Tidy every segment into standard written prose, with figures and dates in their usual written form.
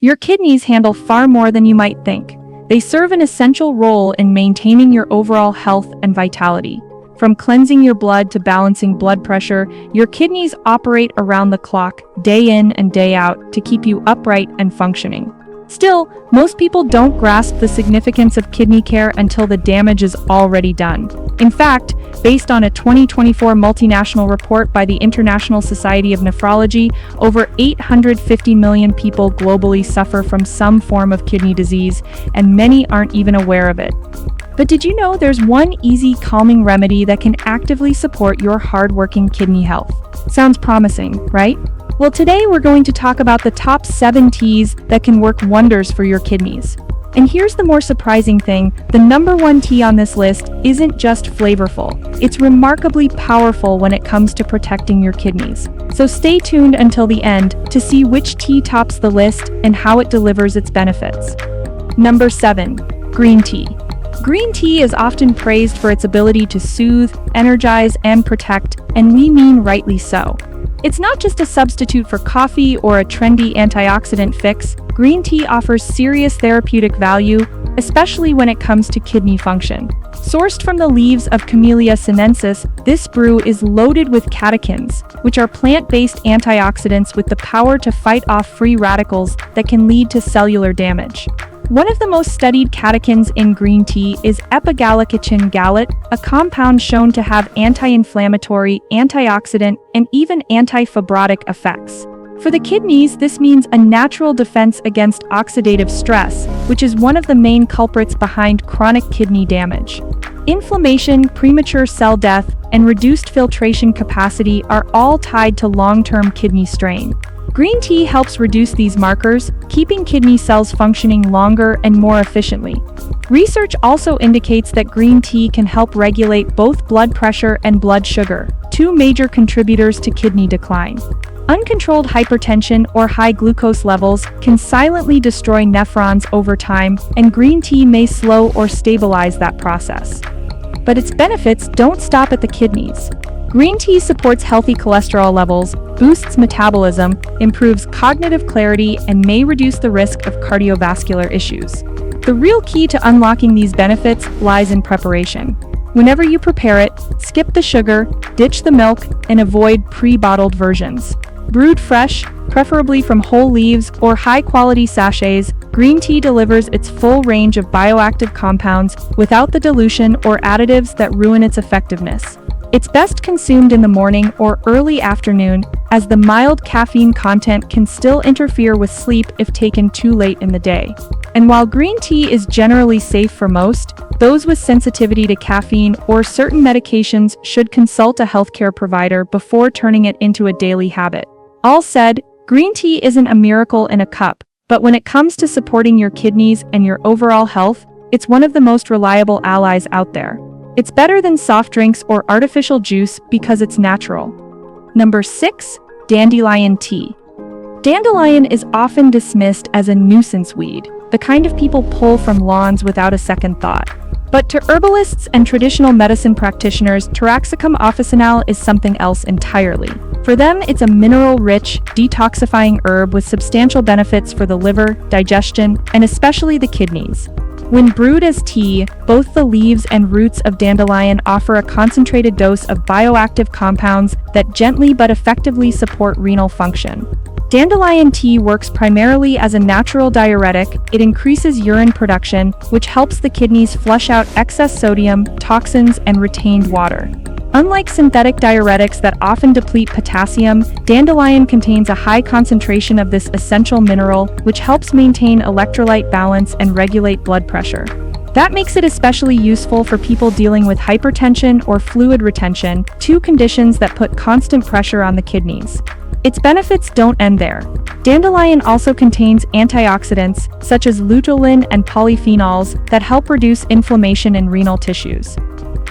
Your kidneys handle far more than you might think. They serve an essential role in maintaining your overall health and vitality. From cleansing your blood to balancing blood pressure, your kidneys operate around the clock, day in and day out, to keep you upright and functioning. Still, most people don't grasp the significance of kidney care until the damage is already done. In fact, based on a 2024 multinational report by the International Society of Nephrology, over 850 million people globally suffer from some form of kidney disease, and many aren't even aware of it. But did you know there's one easy, calming remedy that can actively support your hardworking kidney health? Sounds promising, right? Well, today we're going to talk about the top 7 teas that can work wonders for your kidneys. And here's the more surprising thing, the number 1 tea on this list isn't just flavorful, it's remarkably powerful when it comes to protecting your kidneys. So stay tuned until the end to see which tea tops the list and how it delivers its benefits. Number 7. Green tea. Green tea is often praised for its ability to soothe, energize, and protect, and we mean rightly so. It's not just a substitute for coffee or a trendy antioxidant fix. Green tea offers serious therapeutic value, especially when it comes to kidney function. Sourced from the leaves of Camellia sinensis, this brew is loaded with catechins, which are plant-based antioxidants with the power to fight off free radicals that can lead to cellular damage. One of the most studied catechins in green tea is epigallocatechin gallate, a compound shown to have anti-inflammatory, antioxidant, and even anti-fibrotic effects. For the kidneys, this means a natural defense against oxidative stress, which is one of the main culprits behind chronic kidney damage. Inflammation, premature cell death, and reduced filtration capacity are all tied to long-term kidney strain. Green tea helps reduce these markers, keeping kidney cells functioning longer and more efficiently. Research also indicates that green tea can help regulate both blood pressure and blood sugar, 2 major contributors to kidney decline. Uncontrolled hypertension or high glucose levels can silently destroy nephrons over time, and green tea may slow or stabilize that process. But its benefits don't stop at the kidneys. Green tea supports healthy cholesterol levels, boosts metabolism, improves cognitive clarity, and may reduce the risk of cardiovascular issues. The real key to unlocking these benefits lies in preparation. Whenever you prepare it, skip the sugar, ditch the milk, and avoid pre-bottled versions. Brewed fresh, preferably from whole leaves or high-quality sachets, green tea delivers its full range of bioactive compounds without the dilution or additives that ruin its effectiveness. It's best consumed in the morning or early afternoon, as the mild caffeine content can still interfere with sleep if taken too late in the day. And while green tea is generally safe for most, those with sensitivity to caffeine or certain medications should consult a healthcare provider before turning it into a daily habit. All said, green tea isn't a miracle in a cup, but when it comes to supporting your kidneys and your overall health, it's one of the most reliable allies out there. It's better than soft drinks or artificial juice because it's natural. Number 6. Dandelion tea. Dandelion is often dismissed as a nuisance weed, the kind of people pull from lawns without a second thought. But to herbalists and traditional medicine practitioners, Taraxacum officinale is something else entirely. For them, it's a mineral-rich, detoxifying herb with substantial benefits for the liver, digestion, and especially the kidneys. When brewed as tea, both the leaves and roots of dandelion offer a concentrated dose of bioactive compounds that gently but effectively support renal function. Dandelion tea works primarily as a natural diuretic. It increases urine production, which helps the kidneys flush out excess sodium, toxins, and retained water. Unlike synthetic diuretics that often deplete potassium, dandelion contains a high concentration of this essential mineral, which helps maintain electrolyte balance and regulate blood pressure. That makes it especially useful for people dealing with hypertension or fluid retention, 2 conditions that put constant pressure on the kidneys. Its benefits don't end there. Dandelion also contains antioxidants, such as luteolin and polyphenols, that help reduce inflammation in renal tissues.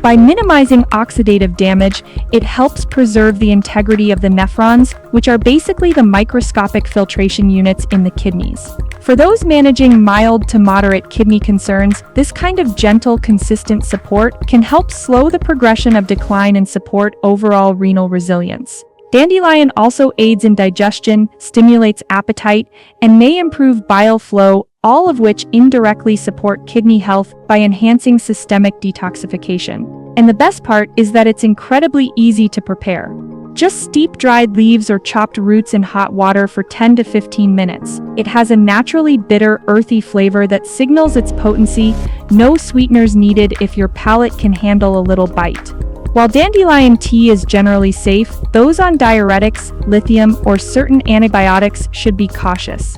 By minimizing oxidative damage, it helps preserve the integrity of the nephrons, which are basically the microscopic filtration units in the kidneys. For those managing mild to moderate kidney concerns, this kind of gentle, consistent support can help slow the progression of decline and support overall renal resilience. Dandelion also aids in digestion, stimulates appetite, and may improve bile flow, all of which indirectly support kidney health by enhancing systemic detoxification. And the best part is that it's incredibly easy to prepare. Just steep dried leaves or chopped roots in hot water for 10 to 15 minutes. It has a naturally bitter, earthy flavor that signals its potency. No sweeteners needed if your palate can handle a little bite. While dandelion tea is generally safe, those on diuretics, lithium, or certain antibiotics should be cautious.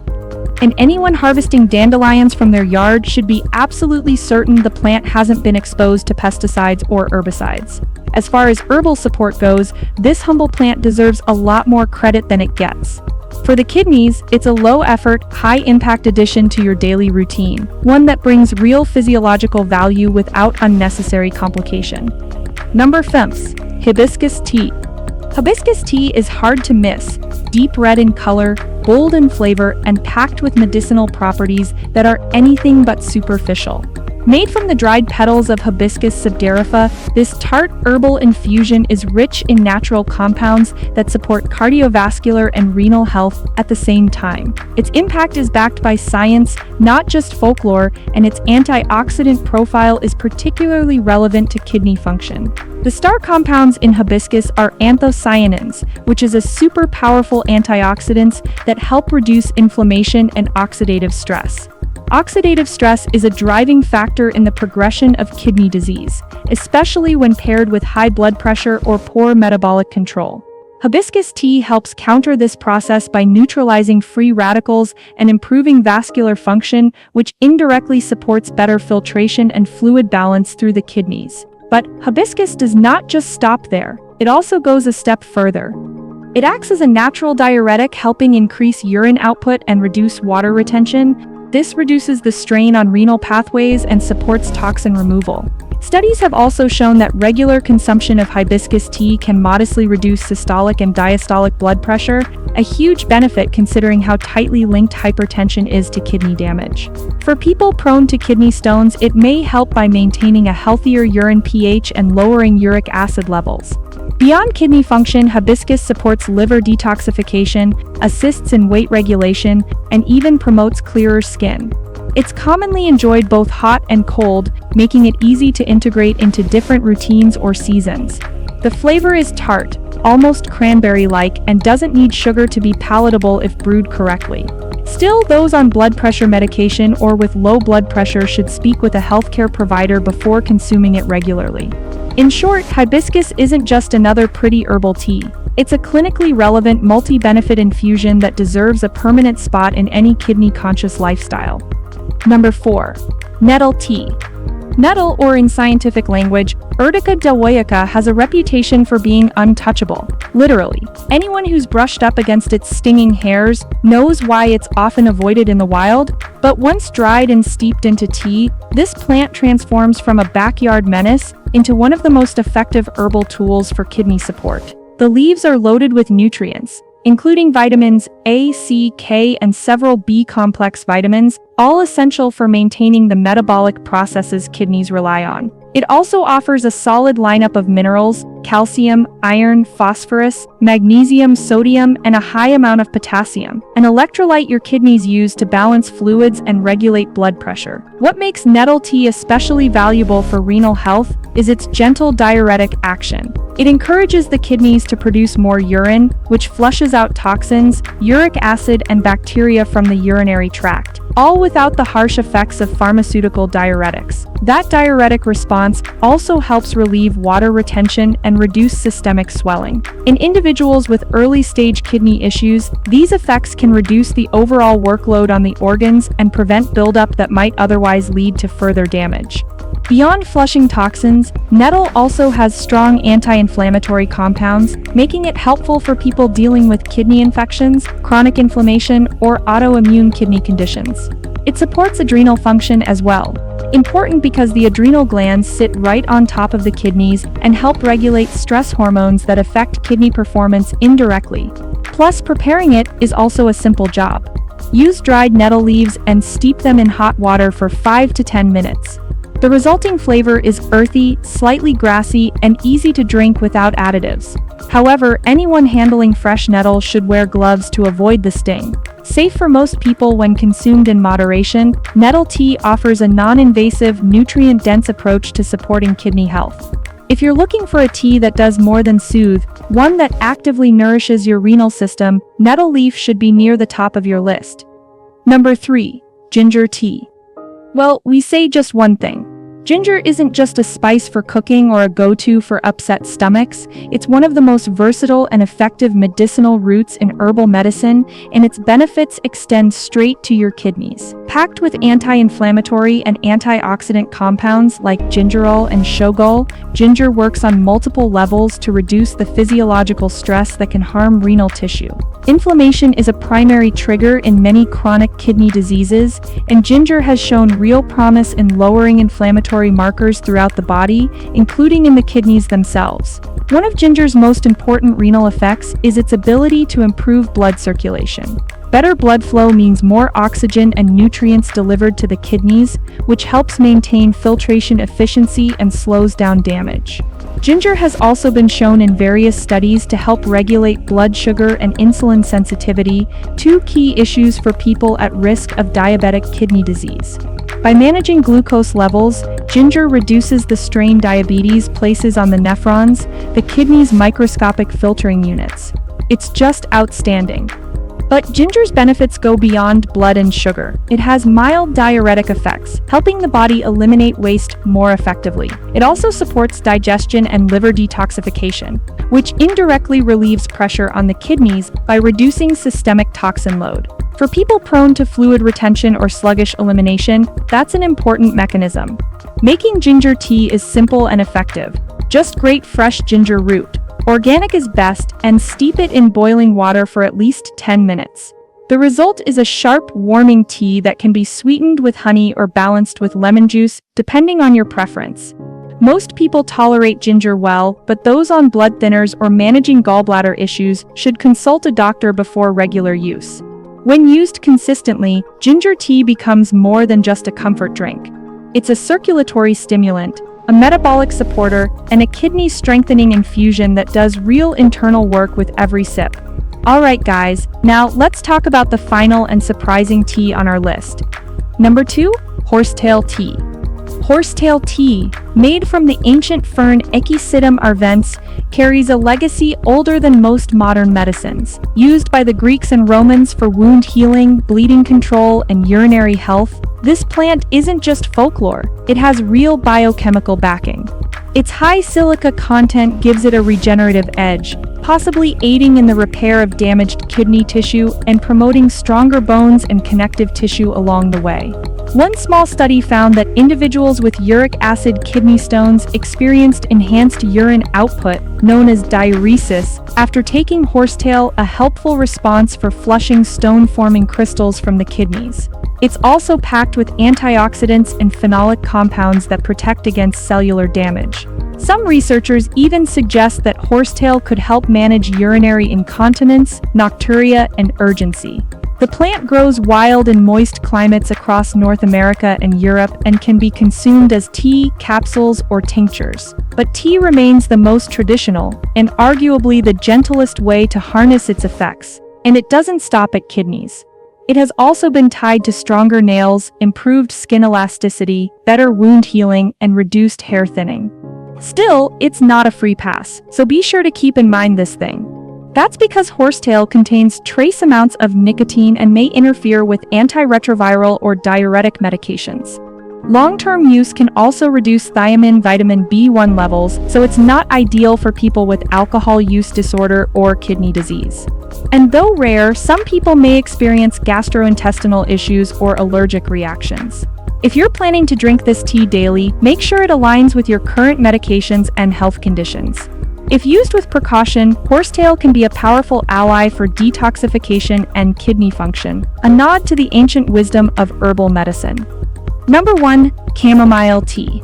And anyone harvesting dandelions from their yard should be absolutely certain the plant hasn't been exposed to pesticides or herbicides. As far as herbal support goes, this humble plant deserves a lot more credit than it gets. For the kidneys, it's a low-effort, high-impact addition to your daily routine, one that brings real physiological value without unnecessary complication. Number 5. Hibiscus tea. Hibiscus tea is hard to miss, deep red in color, bold in flavor, and packed with medicinal properties that are anything but superficial. Made from the dried petals of Hibiscus subderrifa, this tart herbal infusion is rich in natural compounds that support cardiovascular and renal health at the same time. Its impact is backed by science, not just folklore, and its antioxidant profile is particularly relevant to kidney function. The star compounds in hibiscus are anthocyanins, which is a super powerful antioxidant that help reduce inflammation and oxidative stress. Oxidative stress is a driving factor in the progression of kidney disease, especially when paired with high blood pressure or poor metabolic control. Hibiscus tea helps counter this process by neutralizing free radicals and improving vascular function, which indirectly supports better filtration and fluid balance through the kidneys. But hibiscus does not just stop there. It also goes a step further. It acts as a natural diuretic, helping increase urine output and reduce water retention. This reduces the strain on renal pathways and supports toxin removal. Studies have also shown that regular consumption of hibiscus tea can modestly reduce systolic and diastolic blood pressure, a huge benefit considering how tightly linked hypertension is to kidney damage. For people prone to kidney stones, it may help by maintaining a healthier urine pH and lowering uric acid levels. Beyond kidney function, hibiscus supports liver detoxification, assists in weight regulation, and even promotes clearer skin. It's commonly enjoyed both hot and cold, making it easy to integrate into different routines or seasons. The flavor is tart, almost cranberry-like, and doesn't need sugar to be palatable if brewed correctly. Still, those on blood pressure medication or with low blood pressure should speak with a healthcare provider before consuming it regularly. In short, hibiscus isn't just another pretty herbal tea. It's a clinically relevant, multi-benefit infusion that deserves a permanent spot in any kidney-conscious lifestyle. Number 4. Nettle tea. Nettle, or in scientific language, Urtica delwaica, has a reputation for being untouchable. Literally, anyone who's brushed up against its stinging hairs knows why it's often avoided in the wild, but once dried and steeped into tea, this plant transforms from a backyard menace into one of the most effective herbal tools for kidney support. The leaves are loaded with nutrients, including vitamins A, C, K, and several B-complex vitamins, all essential for maintaining the metabolic processes kidneys rely on. It also offers a solid lineup of minerals, calcium, iron, phosphorus, magnesium, sodium, and a high amount of potassium, an electrolyte your kidneys use to balance fluids and regulate blood pressure. What makes nettle tea especially valuable for renal health is its gentle diuretic action. It encourages the kidneys to produce more urine, which flushes out toxins, uric acid, and bacteria from the urinary tract, all without the harsh effects of pharmaceutical diuretics. That diuretic response also helps relieve water retention and reduce systemic swelling. In individuals with early-stage kidney issues, these effects can reduce the overall workload on the organs and prevent buildup that might otherwise lead to further damage. Beyond flushing toxins, nettle also has strong anti-inflammatory compounds, making it helpful for people dealing with kidney infections, chronic inflammation, or autoimmune kidney conditions. It supports adrenal function as well, important because the adrenal glands sit right on top of the kidneys and help regulate stress hormones that affect kidney performance indirectly. Plus, preparing it is also a simple job. Use dried nettle leaves and steep them in hot water for 5 to 10 minutes. The resulting flavor is earthy, slightly grassy, and easy to drink without additives. However, anyone handling fresh nettle should wear gloves to avoid the sting. Safe for most people when consumed in moderation, nettle tea offers a non-invasive, nutrient-dense approach to supporting kidney health. If you're looking for a tea that does more than soothe, one that actively nourishes your renal system, nettle leaf should be near the top of your list. Number 3. Ginger tea. Well, we say just one thing. Ginger isn't just a spice for cooking or a go-to for upset stomachs. It's one of the most versatile and effective medicinal roots in herbal medicine, and its benefits extend straight to your kidneys. Packed with anti-inflammatory and antioxidant compounds like gingerol and shogal, ginger works on multiple levels to reduce the physiological stress that can harm renal tissue. Inflammation is a primary trigger in many chronic kidney diseases, and ginger has shown real promise in lowering inflammatory markers throughout the body, including in the kidneys themselves. One of ginger's most important renal effects is its ability to improve blood circulation. Better blood flow means more oxygen and nutrients delivered to the kidneys, which helps maintain filtration efficiency and slows down damage. Ginger has also been shown in various studies to help regulate blood sugar and insulin sensitivity, two key issues for people at risk of diabetic kidney disease. By managing glucose levels, ginger reduces the strain diabetes places on the nephrons, the kidney's microscopic filtering units. It's just outstanding. But ginger's benefits go beyond blood and sugar. It has mild diuretic effects, helping the body eliminate waste more effectively. It also supports digestion and liver detoxification, which indirectly relieves pressure on the kidneys by reducing systemic toxin load. For people prone to fluid retention or sluggish elimination, that's an important mechanism. Making ginger tea is simple and effective. Just grate fresh ginger root. Organic is best, and steep it in boiling water for at least 10 minutes. The result is a sharp, warming tea that can be sweetened with honey or balanced with lemon juice, depending on your preference. Most people tolerate ginger well, but those on blood thinners or managing gallbladder issues should consult a doctor before regular use. When used consistently, ginger tea becomes more than just a comfort drink. It's a circulatory stimulant, a metabolic supporter, and a kidney-strengthening infusion that does real internal work with every sip. Alright guys, now let's talk about the final and surprising tea on our list. Number 2. Horsetail tea. Horsetail tea, made from the ancient fern Equisetum arvense, carries a legacy older than most modern medicines. Used by the Greeks and Romans for wound healing, bleeding control, and urinary health, this plant isn't just folklore, it has real biochemical backing. Its high silica content gives it a regenerative edge, possibly aiding in the repair of damaged kidney tissue and promoting stronger bones and connective tissue along the way. One small study found that individuals with uric acid kidney stones experienced enhanced urine output, known as diuresis, after taking horsetail, a helpful response for flushing stone-forming crystals from the kidneys. It's also packed with antioxidants and phenolic compounds that protect against cellular damage. Some researchers even suggest that horsetail could help manage urinary incontinence, nocturia, and urgency. The plant grows wild in moist climates across North America and Europe and can be consumed as tea, capsules, or tinctures. But tea remains the most traditional, and arguably the gentlest way to harness its effects. And it doesn't stop at kidneys. It has also been tied to stronger nails, improved skin elasticity, better wound healing, and reduced hair thinning. Still, it's not a free pass, so be sure to keep in mind this thing. That's because horsetail contains trace amounts of nicotine and may interfere with antiretroviral or diuretic medications. Long-term use can also reduce thiamine vitamin B1 levels, so it's not ideal for people with alcohol use disorder or kidney disease. And though rare, some people may experience gastrointestinal issues or allergic reactions. If you're planning to drink this tea daily, make sure it aligns with your current medications and health conditions. If used with precaution, horsetail can be a powerful ally for detoxification and kidney function, a nod to the ancient wisdom of herbal medicine. Number 1. Chamomile tea.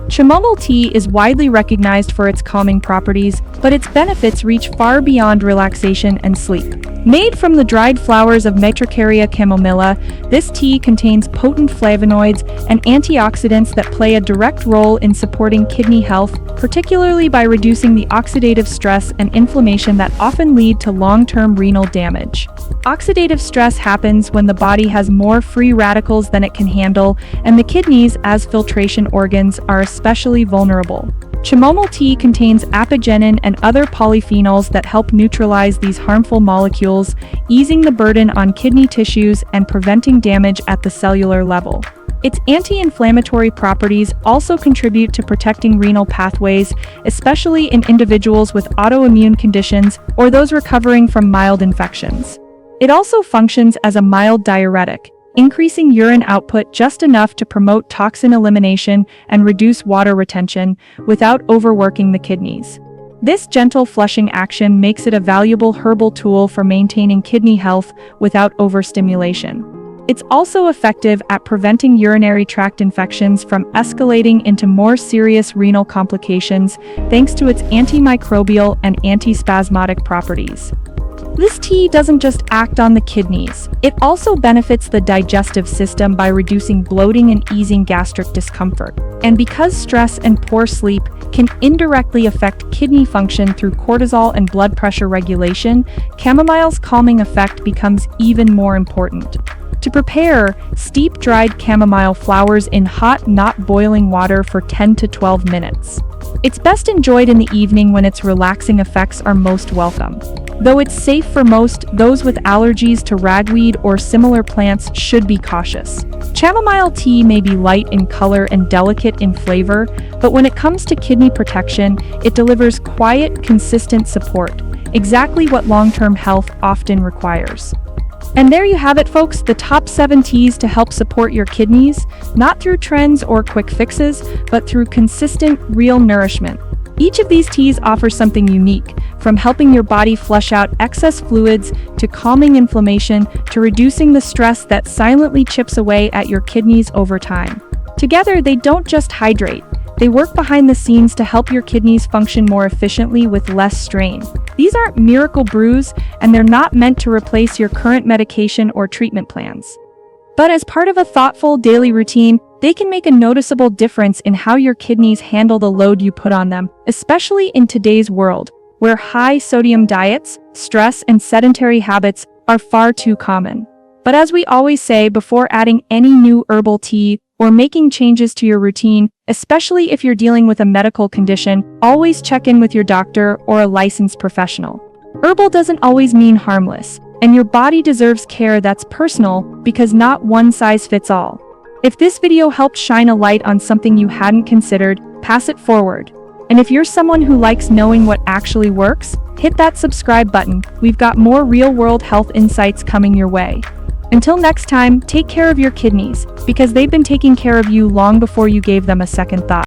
Chamomile tea is widely recognized for its calming properties, but its benefits reach far beyond relaxation and sleep. Made from the dried flowers of Matricaria chamomilla, this tea contains potent flavonoids and antioxidants that play a direct role in supporting kidney health, particularly by reducing the oxidative stress and inflammation that often lead to long-term renal damage. Oxidative stress happens when the body has more free radicals than it can handle, and the kidneys, as filtration organs, are especially vulnerable. Chamomile tea contains apigenin and other polyphenols that help neutralize these harmful molecules, easing the burden on kidney tissues and preventing damage at the cellular level. Its anti-inflammatory properties also contribute to protecting renal pathways, especially in individuals with autoimmune conditions or those recovering from mild infections. It also functions as a mild diuretic, increasing urine output just enough to promote toxin elimination and reduce water retention without overworking the kidneys. This gentle flushing action makes it a valuable herbal tool for maintaining kidney health without overstimulation. It's also effective at preventing urinary tract infections from escalating into more serious renal complications thanks to its antimicrobial and antispasmodic properties. This tea doesn't just act on the kidneys, it also benefits the digestive system by reducing bloating and easing gastric discomfort. And because stress and poor sleep can indirectly affect kidney function through cortisol and blood pressure regulation, chamomile's calming effect becomes even more important. To prepare, steep dried chamomile flowers in hot, not boiling water for 10 to 12 minutes. It's best enjoyed in the evening when its relaxing effects are most welcome. Though it's safe for most, those with allergies to ragweed or similar plants should be cautious. Chamomile tea may be light in color and delicate in flavor, but when it comes to kidney protection, it delivers quiet, consistent support, exactly what long-term health often requires. And there you have it, folks, the top 7 teas to help support your kidneys, not through trends or quick fixes, but through consistent, real nourishment. Each of these teas offers something unique, from helping your body flush out excess fluids, to calming inflammation, to reducing the stress that silently chips away at your kidneys over time. Together, they don't just hydrate, they work behind the scenes to help your kidneys function more efficiently with less strain. These aren't miracle brews, and they're not meant to replace your current medication or treatment plans. But as part of a thoughtful daily routine, they can make a noticeable difference in how your kidneys handle the load you put on them, especially in today's world, where high-sodium diets, stress, and sedentary habits are far too common. But as we always say before adding any new herbal tea or making changes to your routine, especially if you're dealing with a medical condition, always check in with your doctor or a licensed professional. Herbal doesn't always mean harmless, and your body deserves care that's personal because not one size fits all. If this video helped shine a light on something you hadn't considered, pass it forward. And if you're someone who likes knowing what actually works, hit that subscribe button. We've got more real-world health insights coming your way. Until next time, take care of your kidneys, because they've been taking care of you long before you gave them a second thought.